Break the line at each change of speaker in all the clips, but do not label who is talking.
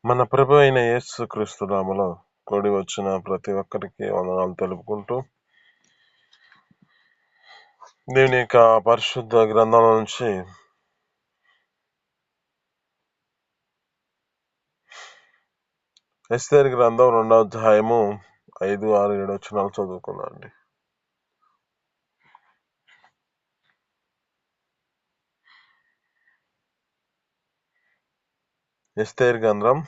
మన ప్రభు అయిన యేసుక్రీస్తు నామములో కూడి వచ్చిన ప్రతి ఒక్కరికి వందనాలు తెలుపుకుంటూ, దేవుని యొక్క పరిశుద్ధ గ్రంథాల నుంచి ఎస్తేరు గ్రంథం 2వ అధ్యాయము 5, 6, 7 వచనాలు చదువుకుందామండి. ఎస్తేరు గ్రంథం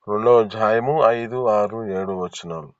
2వ అధ్యాయము 5, 6, 7 వచనాలు.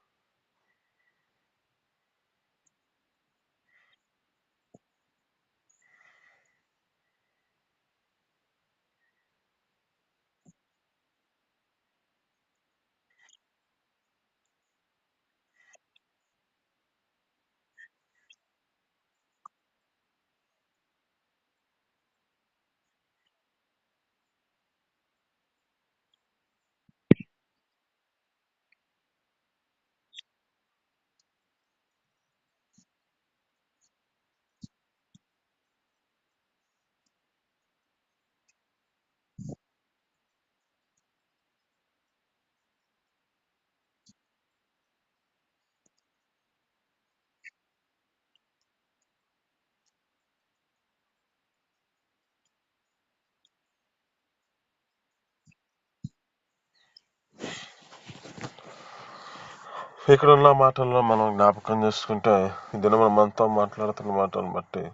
ఇక్కడ ఉన్న మాటల్లో మనం జ్ఞాపకం చేసుకుంటే, ఈ దినం మనతో మాట్లాడుతున్న మాటలను బట్టి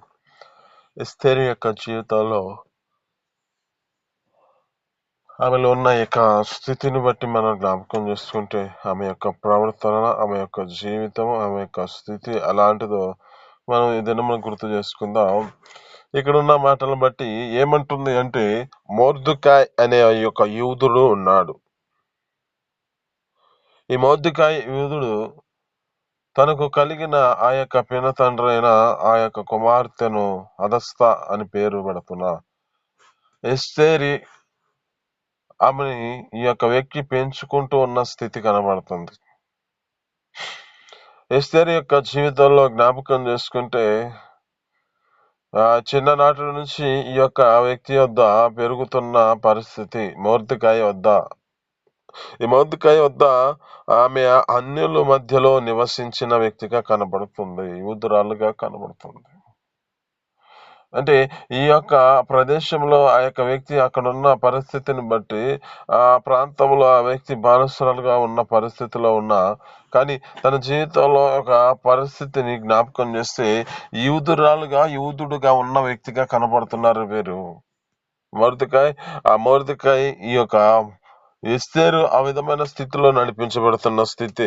ఎస్తేరు యొక్క జీవితంలో ఆమెలో ఉన్న యొక్క స్థితిని బట్టి మనం జ్ఞాపకం చేసుకుంటే, ఆమె యొక్క ప్రవర్తన, ఆమె యొక్క జీవితం, ఆమె యొక్క స్థితి ఎలాంటిదో మనం ఈ దినమున గుర్తు చేసుకుందాం. ఇక్కడ ఉన్న మాటలను బట్టి ఏమంటుంది అంటే, మొర్దెకై అనే యొక్క యూదుడు ఉన్నాడు. ఈ మొర్దెకై యూదుడు తనకు కలిగిన ఆ యొక్క పినతండ్రి అయిన ఆ యొక్క కుమార్తెను హదస్త అని పేరు పెడుతున్న ఎస్తేరి ఆమెని ఈ యొక్క వ్యక్తి పెంచుకుంటూ ఉన్న స్థితి కనబడుతుంది. ఎస్తేరు యొక్క జీవితంలో జ్ఞాపకం చేసుకుంటే, చిన్ననాటి నుంచి ఈ యొక్క వ్యక్తి వద్ద పెరుగుతున్న పరిస్థితి మొర్దెకై వద్ద. ఈ మొర్దెకై వద్ద ఆమె అన్యుల మధ్యలో నివసించిన వ్యక్తిగా కనబడుతుంది, యూదురాలుగా కనబడుతుంది. అంటే ఈ యొక్క ప్రదేశంలో ఆ యొక్క వ్యక్తి అక్కడున్న పరిస్థితిని బట్టి, ఆ ప్రాంతంలో ఆ వ్యక్తి బానిసలుగా ఉన్న పరిస్థితిలో ఉన్నా కానీ తన జీవితంలో ఒక పరిస్థితిని జ్ఞాపకం చేస్తే యూదుడుగా ఉన్న వ్యక్తిగా కనబడుతున్నారు వీరు. మొర్దెకై ఈ యొక్క ఎస్తేరు ఆ విధమైన స్థితిలో నడిపించబడుతున్న స్థితి.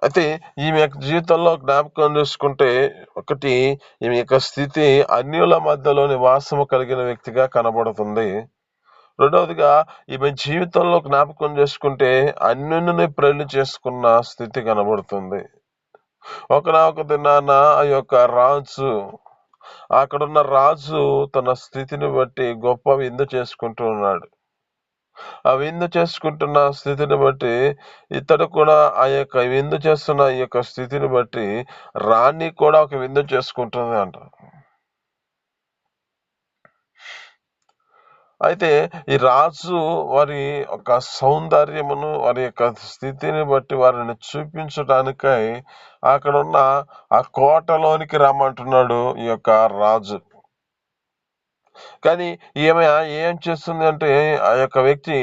అయితే ఈమె యొక్క జీవితంలో జ్ఞాపకం చేసుకుంటే, ఒకటి ఈమె యొక్క స్థితి అన్యుల మధ్యలో నివాసము కలిగిన వ్యక్తిగా కనబడుతుంది. రెండవదిగా ఈమె జీవితంలో జ్ఞాపకం చేసుకుంటే అన్యుని పెళ్లి చేసుకున్న స్థితి కనబడుతుంది. ఒకనొక దినాన ఆ యొక్క రాజు, అక్కడున్న రాజు తన స్థితిని బట్టి గొప్ప విందు చేసుకుంటూ ఉన్నాడు. ఆ విందు చేసుకుంటున్న స్థితిని బట్టి ఇతడు కూడా ఆ యొక్క విందు చేస్తున్న ఈ యొక్క స్థితిని బట్టి రాణి కూడా ఒక విందు చేసుకుంటుంది అంట. అయితే ఈ రాజు వారి ఒక సౌందర్యమును, వారి యొక్క స్థితిని బట్టి వారిని చూపించడానికై అక్కడున్న ఆ కోటలోనికి రమ్మంటున్నాడు ఈ యొక్క రాజు. కానీ ఈమె ఏం చేస్తుంది అంటే, ఆ యొక్క వ్యక్తి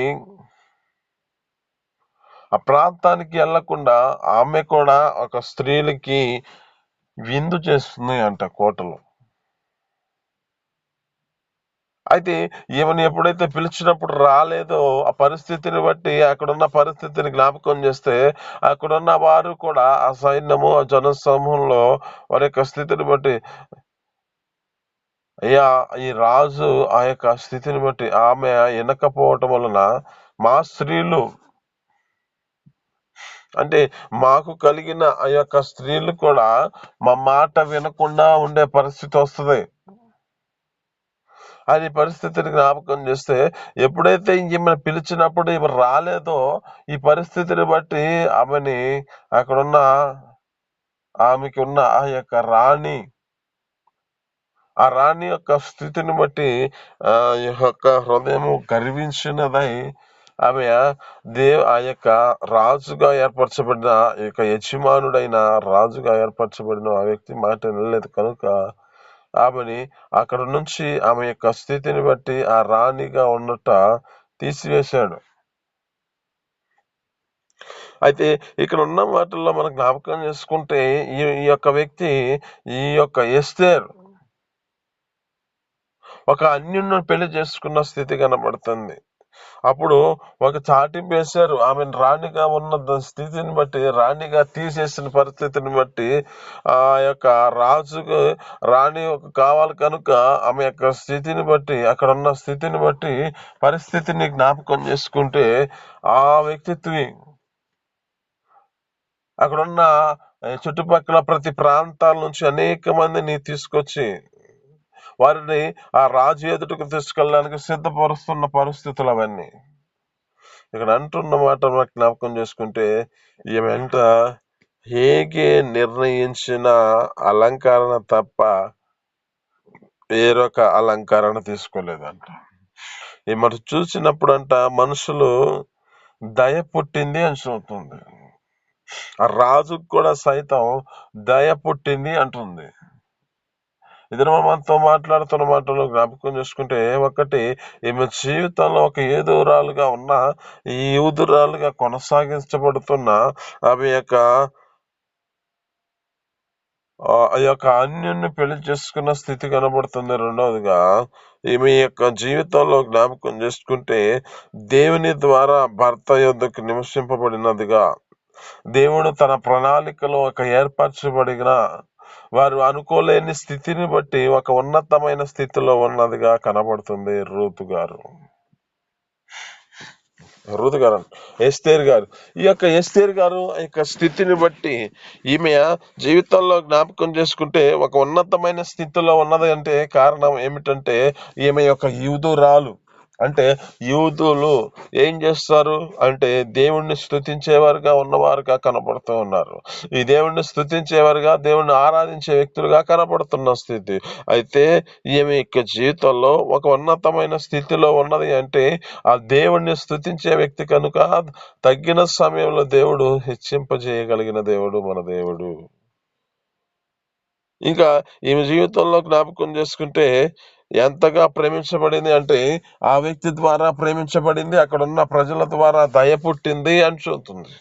ఆ ప్రాంతానికి వెళ్లకుండా ఆమె కూడా ఒక స్త్రీలకి విందు చేస్తుంది అంట కోటలో. అయితే ఈమెను ఎప్పుడైతే పిలిచినప్పుడు రాలేదో, ఆ పరిస్థితిని బట్టి అక్కడున్న పరిస్థితిని జ్ఞాపకం చేస్తే, అక్కడున్న వారు కూడా ఆ సైన్యము, ఆ జన సమూహంలో వారి యొక్క స్థితిని బట్టి, అయ్యా ఈ రాజు ఆ యొక్క స్థితిని బట్టి ఆమె వినకపోవటం వలన మా స్త్రీలు, అంటే మాకు కలిగిన ఆ యొక్క స్త్రీలు కూడా మా మాట వినకుండా ఉండే పరిస్థితి వస్తుంది. అది పరిస్థితిని జ్ఞాపకం చేస్తే, ఎప్పుడైతే ఈమె పిలిచినప్పుడు ఈమె రాలేదో, ఈ పరిస్థితిని బట్టి ఆమెని అక్కడున్న ఆమెకి ఉన్న ఆ యొక్క రాణి ఆ రాణి యొక్క స్థితిని బట్టి ఈ యొక్క హృదయము గర్వించినదై ఆమె ఆ యొక్క రాజుగా ఏర్పరచబడిన ఈ యొక్క యజమానుడైన రాజుగా ఏర్పరచబడిన ఆ వ్యక్తి మాట వినలేదు కనుక ఆమెని అక్కడ నుంచి ఆమె యొక్క స్థితిని బట్టి ఆ రాణిగా ఉన్నట్ట తీసివేశాడు. అయితే ఇక్కడ ఉన్న వాటిల్లో మనం జ్ఞాపకం చేసుకుంటే ఈ యొక్క వ్యక్తి ఈ యొక్క ఎస్తేర్ ఒక అన్యున్ని పెళ్లి చేసుకున్న స్థితి కనబడుతుంది. అప్పుడు ఒక చాటింపు వేశారు. ఆమెను రాణిగా ఉన్న స్థితిని బట్టి, రాణిగా తీసేసిన పరిస్థితిని బట్టి ఆ యొక్క రాజుకు రాణి కావాలి కనుక ఆమె యొక్క స్థితిని బట్టి, అక్కడ ఉన్న స్థితిని బట్టి పరిస్థితిని జ్ఞాపకం చేసుకుంటే ఆ వ్యక్తిత్వం అక్కడున్న చుట్టుపక్కల ప్రతి ప్రాంతాల నుంచి అనేక మందిని తీసుకొచ్చి వారిని ఆ రాజు ఎదుటకు తీసుకెళ్ళడానికి సిద్ధపరుస్తున్న పరిస్థితులు అవన్నీ. ఇక్కడ అంటున్న మాట మనకు జ్ఞాపకం చేసుకుంటే ఈమె వెంట హేగే నిర్ణయించిన అలంకరణ తప్ప వేరొక అలంకరణ తీసుకోలేదంట. మరి చూసినప్పుడు అంట మనుషులు దయ పుట్టింది అని చూస్తుంది. ఆ రాజుకు కూడా సైతం దయ పుట్టింది అంటుంది. ఇద్దరు మనతో మాట్లాడుతున్న మాటలు జ్ఞాపకం చేసుకుంటే ఒకటి ఈమె జీవితంలో ఒక యూదురాలుగా ఉన్న ఈ యూదురాలుగా కొనసాగించబడుతున్న ఆమె యొక్క ఆ యొక్క అన్యున్ని పెళ్లి చేసుకున్న స్థితి కనబడుతుంది. రెండవదిగా ఈమె యొక్క జీవితంలో జ్ఞాపకం చేసుకుంటే దేవుని ద్వారా భర్త యొద్దకు నివసింపబడినదిగా, దేవుడు తన ప్రణాళికలో ఒక ఏర్పరచబడిన వారు అనుకోలేని స్థితిని బట్టి ఒక ఉన్నతమైన స్థితిలో ఉన్నదిగా కనబడుతుంది రూతు గారు. ఎస్తేర్ గారు ఈ యొక్క ఎస్తేర్ గారు ఈ యొక్క స్థితిని బట్టి ఈమె జీవితంలో జ్ఞాపకం చేసుకుంటే ఒక ఉన్నతమైన స్థితిలో ఉన్నది అంటే కారణం ఏమిటంటే ఈమె యొక్క యూదురాలు. అంటే యూదులు ఏం చేస్తారు అంటే దేవుణ్ణి స్తుతించేవారుగా ఉన్నవారుగా కనపడుతూ ఉన్నారు. ఈ దేవుణ్ణి స్తుతించేవారుగా, దేవుణ్ణి ఆరాధించే వ్యక్తులుగా కనపడుతున్న స్థితి. అయితే ఈమె యొక్క జీవితంలో ఒక ఉన్నతమైన స్థితిలో ఉన్నది అంటే ఆ దేవుణ్ణి స్తుతించే వ్యక్తి కనుక తగ్గిన సమయంలో దేవుడు హెచ్చింపజేయగలిగిన దేవుడు మన దేవుడు. ఇంకా ఈమె జీవితంలో జ్ఞాపకం చేసుకుంటే ఎంతగా ప్రేమించబడింది అంటే ఆ వ్యక్తి ద్వారా ప్రేమించబడింది, అక్కడ ఉన్న ప్రజల ద్వారా దయ పుట్టింది అని చూస్తుంది.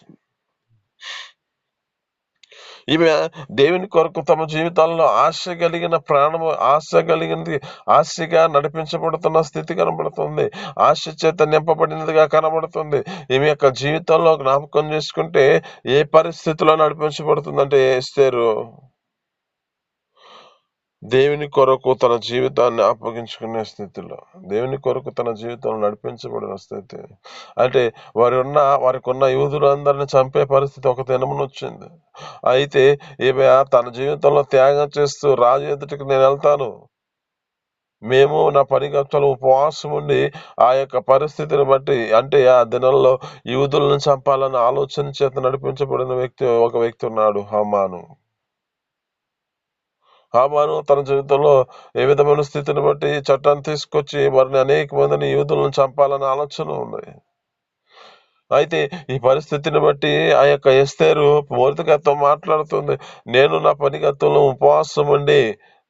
ఈమె దేవుని కొరకు తమ జీవితాల్లో ఆశ కలిగిన ప్రాణము, ఆశ కలిగింది, ఆశగా నడిపించబడుతున్న స్థితి కనబడుతుంది. ఆశ చేత నింపబడినదిగా కనబడుతుంది. ఈమె యొక్క జీవితంలో జ్ఞాపకం చేసుకుంటే ఏ పరిస్థితిలో నడిపించబడుతుందంటే ఎస్తేరు దేవుని కొరకు తన జీవితాన్ని అప్పగించుకునే స్థితిలో, దేవుని కొరకు తన జీవితంలో నడిపించబడిన స్థితి. అంటే వారికి ఉన్న యూదులందరినీ చంపే పరిస్థితి ఒక దినమున వచ్చింది. అయితే ఈమె తన జీవితంలో త్యాగం చేస్తూ రాజు ఎదుటికి నేను వెళ్తాను, మేము నా పనిగత్తలు ఉపవాసం ఉండి ఆ యొక్క పరిస్థితిని బట్టి, అంటే ఆ దినంలో యూదులను చంపాలన్న ఆలోచన చేత నడిపించబడిన ఒక వ్యక్తి ఉన్నాడు, హామాను. హామాను తన జీవితంలో ఏ విధమైన స్థితిని బట్టి చట్టాన్ని తీసుకొచ్చి వారిని అనేక మందిని యూదులను చంపాలనే ఆలోచన ఉంది. అయితే ఈ పరిస్థితిని బట్టి ఆ యొక్క ఎస్తేరు మొర్దెకైతో మాట్లాడుతుంది, నేను నా పనిగత్తులను ఉపవాసం ఉండి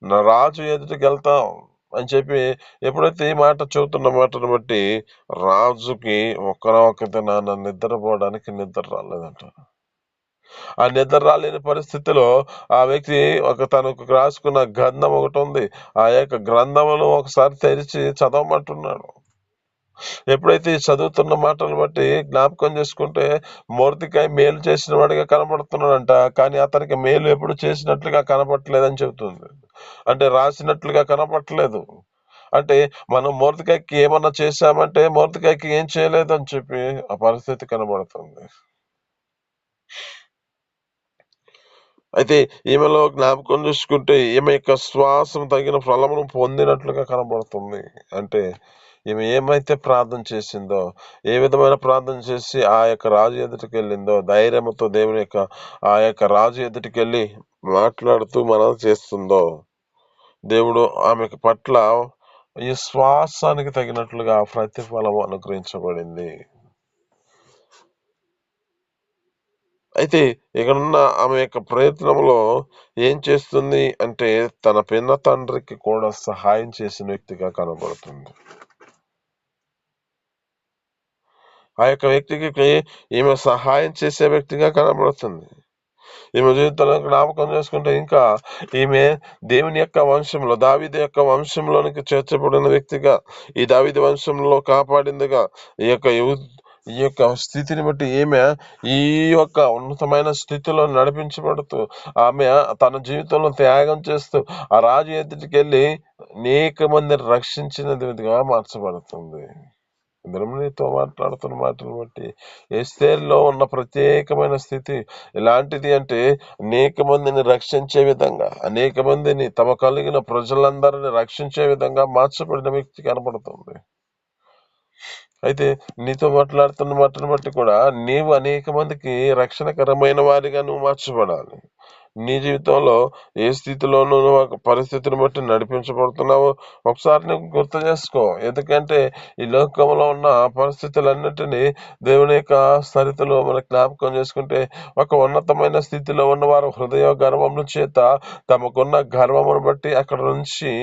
నా రాజు ఎదుటికి వెళ్తాం అని చెప్పి ఎప్పుడైతే ఈ మాట చెబుతున్న మాటను బట్టి రాజుకి ఒకనొక దినాన నిద్రపోవడానికి నిద్ర రాలేదంట. ఆ నిద్ర రాలేని పరిస్థితిలో ఆ వ్యక్తి తనకు రాసుకున్న గ్రంథం ఒకటి ఉంది. ఆ యొక్క గ్రంథమును ఒకసారి తెరిచి చదవమంటున్నాడు. ఎప్పుడైతే ఈ చదువుతున్న మాటలు బట్టి జ్ఞాపకం చేసుకుంటే మొర్దెకై మేలు చేసిన వాడిగా కనబడుతున్నాడంట. కానీ అతనికి మేలు ఎప్పుడు చేసినట్లుగా కనపడలేదని చెబుతుంది. అంటే రాసినట్లుగా కనపడలేదు. అంటే మనం మొర్దెకైకి ఏమన్నా చేశామంటే మొర్దెకైకి ఏం చేయలేదని చెప్పి ఆ పరిస్థితి కనబడుతుంది. అయితే ఈమెలో జ్ఞాపకం చూసుకుంటే ఈమె యొక్క శ్వాసం తగిన ఫలమును పొందినట్లుగా కనబడుతుంది. అంటే ఈమె ఏమైతే ప్రార్థన చేసిందో, ఏ విధమైన ప్రార్థన చేసి ఆ యొక్క రాజు ఎదుటికి వెళ్ళిందో, ధైర్యంతో దేవుని యొక్క ఆ యొక్క రాజు ఎదుటికి వెళ్ళి మాట్లాడుతూ మనం చేస్తుందో, దేవుడు ఆమెకు పట్ల విశ్వాసానికి తగినట్లుగా ప్రతిఫలం అనుగ్రహించబడింది. అయితే ఇక్కడున్న ఆమె యొక్క ప్రయత్నంలో ఏం చేస్తుంది అంటే తన పిన్న తండ్రికి కూడా సహాయం చేసిన వ్యక్తిగా కనబడుతుంది. ఆ యొక్క వ్యక్తికి ఈమె సహాయం చేసే వ్యక్తిగా కనబడుతుంది. ఈమె జీవితంలో జ్ఞాపకం చేసుకుంటే ఇంకా ఈమె దేవుని యొక్క వంశంలో దావీదు యొక్క వంశంలోనికి చేర్చబడిన వ్యక్తిగా, ఈ దావీదు వంశంలో కాపాడిందిగా, ఈ యొక్క స్థితిని బట్టి ఈమె ఈ యొక్క ఉన్నతమైన స్థితిలో నడిపించబడుతూ ఆమె తన జీవితంలో త్యాగం చేస్తూ ఆ రాజు ఎదుటికి వెళ్ళి అనేక మందిని రక్షించినదిగా మార్చబడుతుంది. నీతో మాట్లాడుతున్న మాటను బట్టి ఎస్తేరులో ఉన్న ప్రత్యేకమైన స్థితి ఎలాంటిది అంటే అనేక మందిని రక్షించే విధంగా, అనేక మందిని తమ కలిగిన ప్రజలందరిని రక్షించే విధంగా మార్చబడిన వ్యక్తి కనబడుతుంది. అయితే నీతో మాట్లాడుతున్న మాటను బట్టి కూడా నీవు అనేక మందికి రక్షణకరమైన వారిగా నువ్వు మార్చబడాలి. నీ జీవితంలో ఏ స్థితిలోనూ నువ్వు పరిస్థితిని బట్టి నడిపించబడుతున్నావో ఒకసారి నువ్వు గుర్తు చేసుకో. ఎందుకంటే ఈ లోకంలో ఉన్న పరిస్థితులన్నిటినీ దేవుని యొక్క స్థితిలో మనం జ్ఞాపకం చేసుకుంటే ఒక ఉన్నతమైన స్థితిలో ఉన్నవారు హృదయ గర్వముల చేత తమకున్న గర్వమును బట్టి అక్కడ నుంచి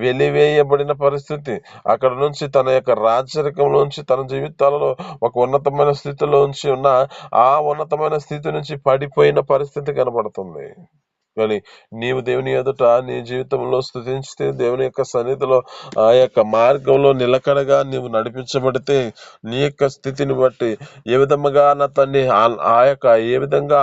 వెలివేయబడిన పరిస్థితి, అక్కడ నుంచి తన యొక్క రాజరికం నుంచి తన జీవితాలలో ఒక ఉన్నతమైన స్థితిలో నుంచి ఉన్న ఆ ఉన్నతమైన స్థితి నుంచి పడిపోయిన పరిస్థితి కనబడుతుంది. కానీ నీవు దేవుని ఎదుట నీ జీవితంలో స్తుతించితే, దేవుని యొక్క సన్నిధిలో ఆ యొక్క మార్గంలో నిలకడగా నీవు నడిపించబడితే నీ యొక్క స్థితిని బట్టి ఏ విధముగా నా తండ్రి ఏ విధంగా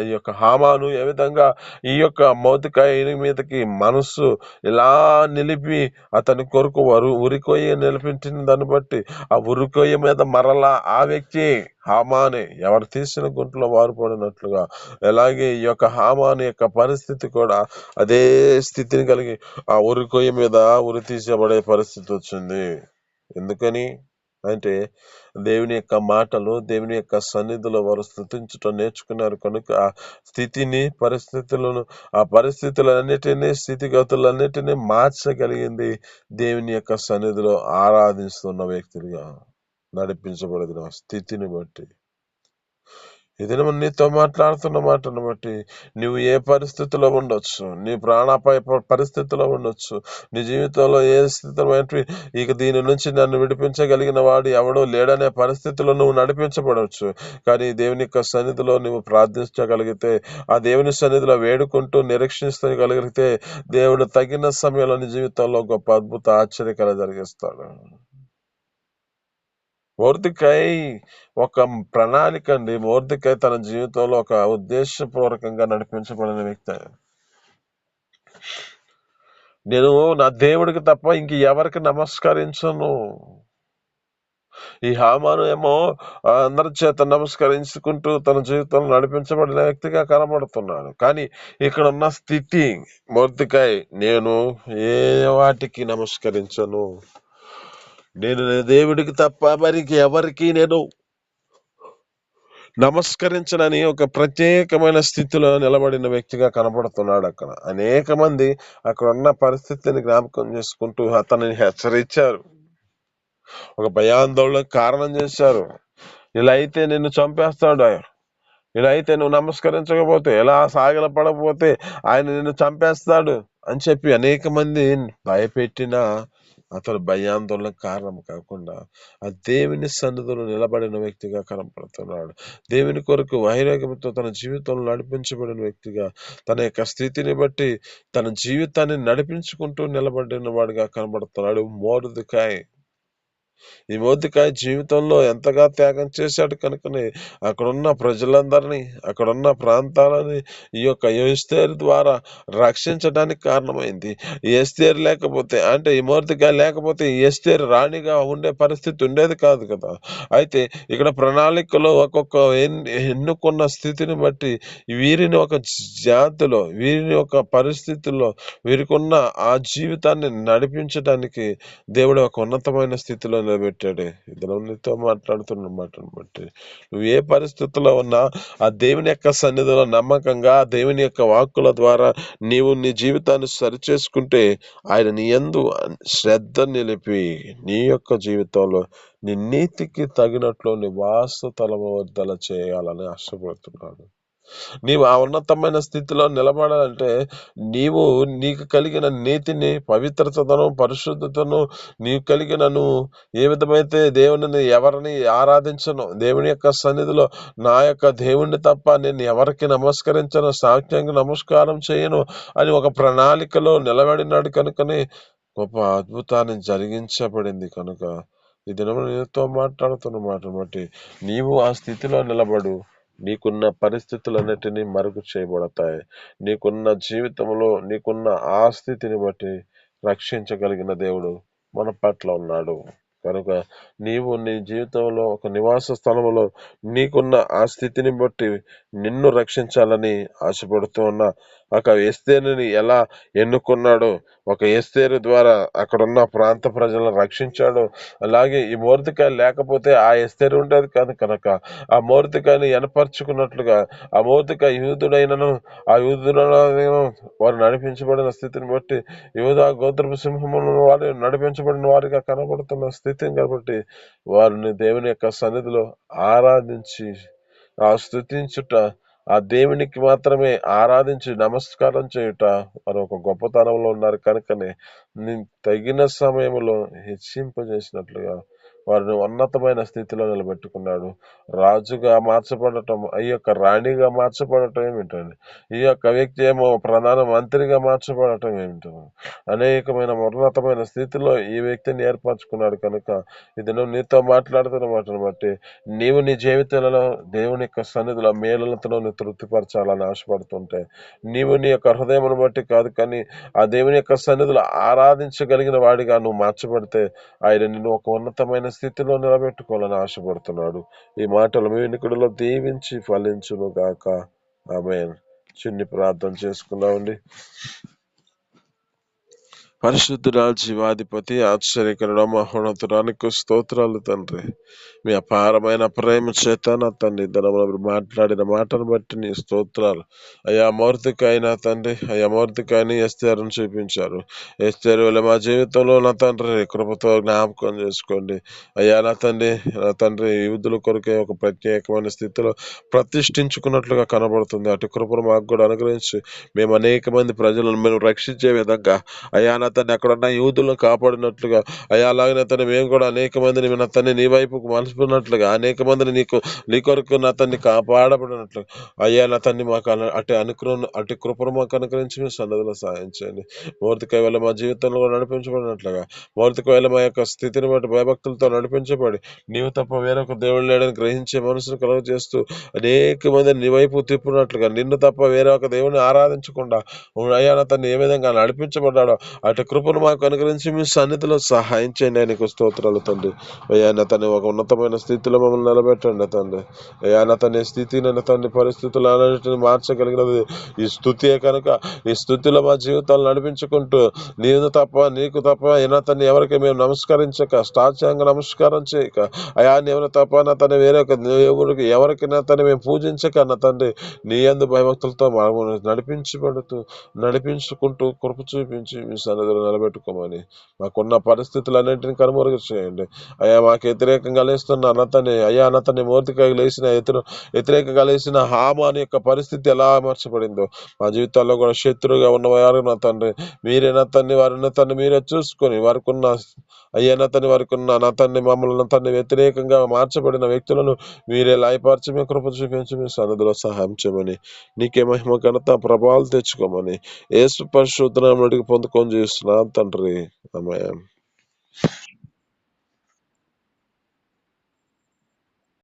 ఈ యొక్క హామాను ఏ విధంగా ఈ యొక్క మౌతికాయ మీదకి మనస్సు ఇలా నిలిపి అతని కొరకు ఉరికొయ్య నిలిపించిన దాన్ని బట్టి ఆ ఉరికొయ్య మీద మరలా ఆ వ్యక్తి హామాని ఎవరు తీసిన గుంట్లో వారు పడినట్లుగా, అలాగే ఈ యొక్క హామాని యొక్క పరిస్థితి కూడా అదే స్థితిని కలిగి ఆ ఉరికొయ్య మీద ఉరి తీసేబడే పరిస్థితి వచ్చింది. ఎందుకని అంటే దేవుని యొక్క మాటలు, దేవుని యొక్క సన్నిధిలో వారు స్తుతించటం నేర్చుకున్నారు కనుక ఆ స్థితిని, పరిస్థితులను, ఆ పరిస్థితులన్నిటినీ, స్థితిగతులన్నిటినీ మార్చగలిగింది దేవుని యొక్క సన్నిధిలో ఆరాధిస్తున్న వ్యక్తులుగా నడిపించబడిన స్థితిని బట్టి. ఏదైనా నీతో మాట్లాడుతున్న మాటను బట్టి నువ్వు ఏ పరిస్థితిలో ఉండొచ్చు, నీ ప్రాణాపాయ పరిస్థితిలో ఉండొచ్చు, నీ జీవితంలో ఏ స్థితిలో ఇక దీని నుంచి నన్ను విడిపించగలిగిన వాడు ఎవడో లేడనే పరిస్థితిలో నువ్వు నడిపించబడవచ్చు. కానీ దేవుని యొక్క సన్నిధిలో నువ్వు ప్రార్థించగలిగితే, ఆ దేవుని సన్నిధిలో వేడుకుంటూ నిరీక్షించగలిగితే దేవుడు తగిన సమయంలో నీ జీవితంలో గొప్ప అద్భుత ఆశ్చర్యకర జరిగిస్తాడు. మొర్దెకై ఒక ప్రణాళిక అండి. మొర్దెకై తన జీవితంలో ఒక ఉద్దేశపూర్వకంగా నడిపించబడిన వ్యక్తి. నేను నా దేవుడికి తప్ప ఇంక ఎవరికి నమస్కరించను. ఈ హామాను ఏమో అందరి చేత నమస్కరించుకుంటూ తన జీవితంలో నడిపించబడిన వ్యక్తిగా కనబడుతున్నాడు. కానీ ఇక్కడ ఉన్న స్థితి మొర్దెకై, నేను ఏ వాటికి నమస్కరించను, నేను దేవుడికి తప్ప మరికి ఎవరికి నేను నమస్కరించనని ఒక ప్రత్యేకమైన స్థితిలో నిలబడిన వ్యక్తిగా కనబడుతున్నాడు. అక్కడ అనేక మంది అక్కడ ఉన్న పరిస్థితిని జ్ఞాపకం చేసుకుంటూ అతనిని హెచ్చరించారు, ఒక భయాందోళనకు కారణం చేశారు. ఇలా అయితే నిన్ను చంపేస్తాడు, ఇలా అయితే నువ్వు నమస్కరించకపోతే, ఎలా సాగిలపడకపోతే ఆయన నిన్ను చంపేస్తాడు అని చెప్పి అనేక మంది భయపెట్టినా అతను భయాందోళనకు కారణం కాకుండా ఆ దేవుని సన్నిధిలో నిలబడిన వ్యక్తిగా కనపడుతున్నాడు. దేవుని కొరకు వైరాగ్యంతో తన జీవితంలో నడిపించబడిన వ్యక్తిగా, తన యొక్క స్థితిని బట్టి తన జీవితాన్ని నడిపించుకుంటూ నిలబడిన వాడిగా కనబడుతున్నాడు మొర్దెకై. ఈ మొర్దెకై జీవితంలో ఎంతగా త్యాగం చేశాడు కనుకనే అక్కడున్న ప్రజలందరినీ, అక్కడున్న ప్రాంతాలని ఈ యొక్క ఎస్తేరు ద్వారా రక్షించడానికి కారణమైంది. ఈ ఎస్తేరు లేకపోతే, అంటే ఈ మొర్దెకై లేకపోతే ఈ ఎస్తేరు రాణిగా ఉండే పరిస్థితి ఉండేది కాదు కదా. అయితే ఇక్కడ ప్రణాళికలో ఒక్కొక్క ఎన్నుకున్న స్థితిని బట్టి వీరిని ఒక జాతిలో, వీరిని ఒక పరిస్థితుల్లో, వీరికున్న ఆ జీవితాన్ని నడిపించడానికి దేవుడు ఒక ఉన్నతమైన స్థితిలో నిలబెట్టాడే. ఇతను నీతో మాట్లాడుతున్న మాటను బట్టి నువ్వు ఏ పరిస్థితుల్లో ఉన్నా ఆ దేవుని యొక్క సన్నిధిలో నమ్మకంగా దేవుని యొక్క వాక్కుల ద్వారా నీవు నీ జీవితాన్ని సరిచేసుకుంటే ఆయన నీ యందు శ్రద్ధ నిలిపి నీ యొక్క జీవితంలో నీ నీతికి తగినట్లు నివాస తలవర్దల చేయాలని ఆశపడుతున్నాడు. నీవు ఆ ఉన్నతమైన స్థితిలో నిలబడాలంటే నీకు కలిగిన నీతిని, పవిత్రతను, పరిశుద్ధతను నీకు కలిగినను ఏ విధమైతే దేవుని ఎవరిని ఆరాధించను, దేవుని యొక్క సన్నిధిలో నా యొక్క దేవుణ్ణి తప్ప నేను ఎవరికి నమస్కరించను, సాక్ష్యంగా నమస్కారం చేయను అని ఒక ప్రణాళికలో నిలబడినాడు కనుకనే గొప్ప అద్భుతాన్ని జరిగించబడింది కనుక ఈ దినము నీతో మాట్లాడుతున్న మాటను బట్టి నీవు ఆ స్థితిలో నిలబడు. నీకున్న పరిస్థితులన్నిటినీ మరుగు చేయబడతాయి. నీకున్న జీవితంలో నీకున్న ఆ స్థితిని బట్టి రక్షించగలిగిన దేవుడు మన పట్ల ఉన్నాడు కనుక నీవు నీ జీవితంలో ఒక నివాస స్థలంలో నీకున్న ఆ స్థితిని బట్టి నిన్ను రక్షించాలని ఆశపడుతూ ఉన్న ఒక ఎస్తేరుని ఎలా ఎన్నుకున్నాడో, ఒక ఎస్తేరు ద్వారా అక్కడున్న ప్రాంత ప్రజలను రక్షించాడు. అలాగే ఈ మొర్దెకై లేకపోతే ఆ ఎస్తేరు ఉండేది కాదు కనుక ఆ మొర్దెకైని ఏర్పరచుకున్నట్లుగా ఆ మొర్దెకై యూదుడైనను ఆ యూదుడైనను వారు నడిపించబడిన స్థితిని బట్టి యూదా గోత్రపు సింహమును వారు నడిపించబడిన వారిగా కనబడుతున్న స్థితిని కాబట్టి వారిని దేవుని యొక్క సన్నిధిలో ఆరాధించి ఆ స్తుతించుట, ఆ దేవునికి మాత్రమే ఆరాధించి నమస్కారం చేయుట వారు ఒక గొప్పతనంలో ఉన్నారు కనుకనే తగిన సమయంలో హెచ్చింపజేసినట్లుగా వారిని ఉన్నతమైన స్థితిలో నిలబెట్టుకున్నాడు. రాజుగా మార్చబడటం, ఈ యొక్క రాణిగా మార్చబడటం ఏమిటండి, ఈ యొక్క వ్యక్తి ఏమో ప్రధాన మంత్రిగా మార్చబడటం ఏమిటో, అనేకమైన ఉన్నతమైన స్థితిలో ఈ వ్యక్తిని ఏర్పరచుకున్నాడు కనుక ఇది నువ్వు నీతో మాట్లాడుతున్న మాటను బట్టి నీవు నీ జీవితంలో దేవుని యొక్క సన్నిధిలో మేలులతో నువ్వు తృప్తిపరచాలని ఆశపడుతుంటే నీవు నీ యొక్క హృదయమును బట్టి కాదు కానీ ఆ దేవుని యొక్క సన్నిధిలో ఆరాధించగలిగిన వాడిగా నువ్వు మార్చబడితే ఆయన నిన్ను ఒక ఉన్నతమైన స్థితిలో నిలబెట్టుకోవాలని ఆశపడుతున్నాడు. ఈ మాటలు మీ వినికిడిలో దీవించి ఫలించును గాక. ఆమేన్. చిన్ని ప్రార్థన చేసుకుందామండి. పరిశుద్ధుడా, జీవాధిపతి, ఆశ్చర్యకరుడ, మహోన్నతుడానికి స్తోత్రాలు తండ్రి. మీ అపారమైన ప్రేమ చేత నా తండ్రి ధనములో మీరు మాట్లాడిన మాటను బట్టి నీ స్తోత్రాలు. అయ్యా మొర్దెకైనా తండ్రి, అయ్యా మొర్దెకైని ఎస్తేరును చూపించారు. ఎస్తేరు వల్ల మా జీవితంలో నా తండ్రి కృపతో జ్ఞాపకం చేసుకోండి. అయ్యా నా తండ్రి యూదుల కొరకే ఒక ప్రత్యేకమైన స్థితిలో ప్రతిష్ఠించుకున్నట్లుగా కనబడుతుంది. అటు కృపను మాకు కూడా అనుగ్రహించి మేము అనేక మంది ప్రజలను మేము రక్షించే విధంగా అయ్యా నా తండ్రి అక్కడున్న యూదులను కాపాడినట్లుగా అయ్యా అలాగే తను మేము కూడా అనేక మందిని నా తండ్రి నీ వైపుకు మలుచుకున్నట్లుగా అనేక మందిని నీ కొరకు నా తండ్రి కాపాడబడినట్లుగా అయ్యా నా తండ్రి మాకు అటు కృపను మాకు అనుగ్రహించి మీ సన్నదిలో సాయం చేయండి. మొర్దెకై వల్ల మా జీవితంలో కూడా నడిపించబడినట్లుగా మొర్దెకై వల్ల మా యొక్క స్థితిని బట్టి భయభక్తులతో నడిపించబడి నీవు తప్ప వేరొక దేవుడు లేడని గ్రహించే మనసును కలుగ చేస్తూ అనేక మందిని నీ వైపు తిప్పినట్లుగా నిన్ను తప్ప వేరే ఒక దేవుడిని ఆరాధించకుండా అయ్యా నా తండ్రి ఏ విధంగా నడిపించబడ్డాడో అటు కృపను మాకు అనుగ్రహించి మీ సన్నిధిలో సహాయం చేయండి. ఆయనకు స్తోత్రాలు తండ్రి. అయ్యా నా తండ్రి ఒక ఉన్నతమైన స్థితిలో మమ్మల్ని నిలబెట్టండి తండ్రి. అయ్యా నా తండ్రి స్థితిని తండ్రి పరిస్థితులు అన్నిటిని మార్చగలిగినది ఈ స్థుతియే కనుక ఈ స్థుతిలో మా జీవితాలు నడిపించుకుంటూ నీకు తప్ప నా తండ్రి ఎవరికి మేము నమస్కరించక సాష్టాంగ నమస్కారం చేయక అయా నీవు తప్ప నా తండ్రి వేరొక దేవుడికి ఎవరికి నా తండ్రి మేము పూజించక నా తండ్రి నీ యందు భయభక్తులతో నడిపించుకుంటూ కృప చూపించి మీ సన్నిధిలో నిలబెట్టుకోమని మాకున్న పరిస్థితులన్నింటినీ కనుమరుగు చేయండి. అయ్యా మాకు వ్యతిరేకంగా లేస్తున్న అన్నతని అయ్యా అన్నతని మొర్దెకై లేచిన వ్యతిరేకంగా లేచిన హామాని యొక్క పరిస్థితి ఎలా మార్చబడిందో మా జీవితాల్లో కూడా శత్రువుగా ఉన్నవారు నా తండ్రి మీరే నా తండ్రి వారిని తండ్రి మీరే చూసుకొని వారికి ఉన్న అయ్యా నా తండ్రి వారికి ఉన్న నా తండ్రి మమ్మల్ని తండ్రి వ్యతిరేకంగా మార్చబడిన వ్యక్తులను మీరే లాయపరిచి మీ కృప చూపించి మీ సన్నిధిలో సహాయం చేయమని నీకే మహిమ ఘనత ప్రభావాలు తెచ్చుకోమని యేసు పరిశుద్ధ నామములో పొందుకొని చేస్తున్నాను తండ్రి. ఆమేన్.